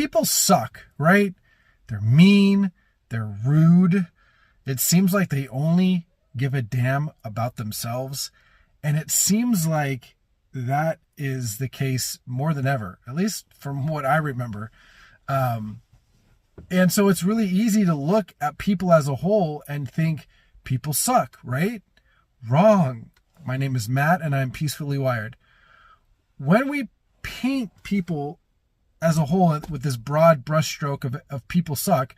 People suck, right? They're mean, they're rude. It seems like they only give a damn about themselves. And it seems like that is the case more than ever, at least from what I remember. And so it's really easy to look at people as a whole and think people suck, right? Wrong. My name is Matt and I'm peacefully wired. When we paint people as a whole with this broad brushstroke of people suck,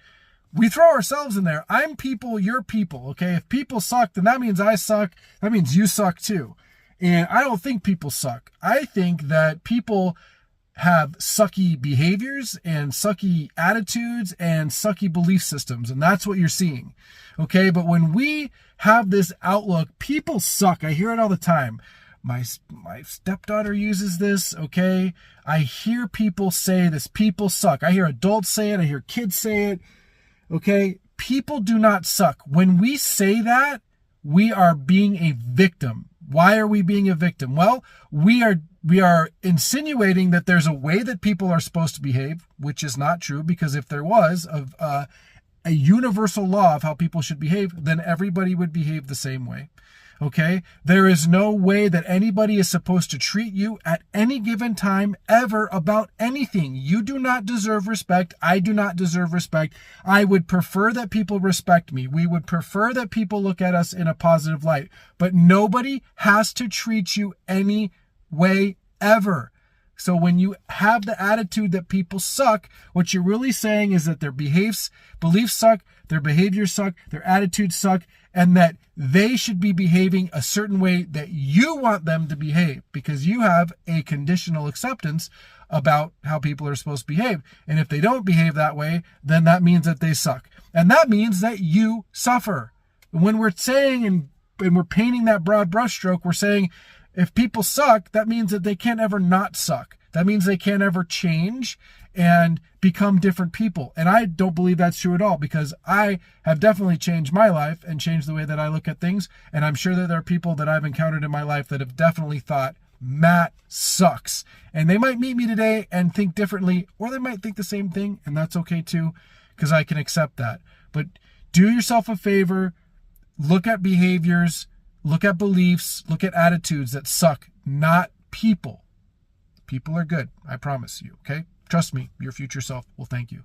we throw ourselves in there. I'm people, you're people, okay? If people suck, then that means I suck. That means you suck too. And I don't think people suck. I think that people have sucky behaviors and sucky attitudes and sucky belief systems. And that's what you're seeing, okay? But when we have this outlook, people suck. I hear it all the time. My stepdaughter uses this, okay? I hear people say this, people suck. I hear adults say it. I hear kids say it, okay? People do not suck. When we say that, we are being a victim. Why are we being a victim? Well, we are insinuating that there's a way that people are supposed to behave, which is not true, because if there was a universal law of how people should behave, then everybody would behave the same way. Okay? There is no way that anybody is supposed to treat you at any given time ever about anything. You do not deserve respect. I do not deserve respect. I would prefer that people respect me. We would prefer that people look at us in a positive light. But nobody has to treat you any way ever. So when you have the attitude that people suck, what you're really saying is that their beliefs suck, their behaviors suck, their attitudes suck, and that they should be behaving a certain way that you want them to behave because you have a conditional acceptance about how people are supposed to behave. And if they don't behave that way, then that means that they suck. And that means that you suffer. When we're saying and we're painting that broad brushstroke, we're saying if people suck, that means that they can't ever not suck. That means they can't ever change and become different people. And I don't believe that's true at all, because I have definitely changed my life and changed the way that I look at things. And I'm sure that there are people that I've encountered in my life that have definitely thought, Matt sucks. And they might meet me today and think differently, or they might think the same thing, and that's okay too, because I can accept that. But do yourself a favor, look at behaviors, look at beliefs, look at attitudes that suck, not people. People are good, I promise you, okay? Trust me, your future self will thank you.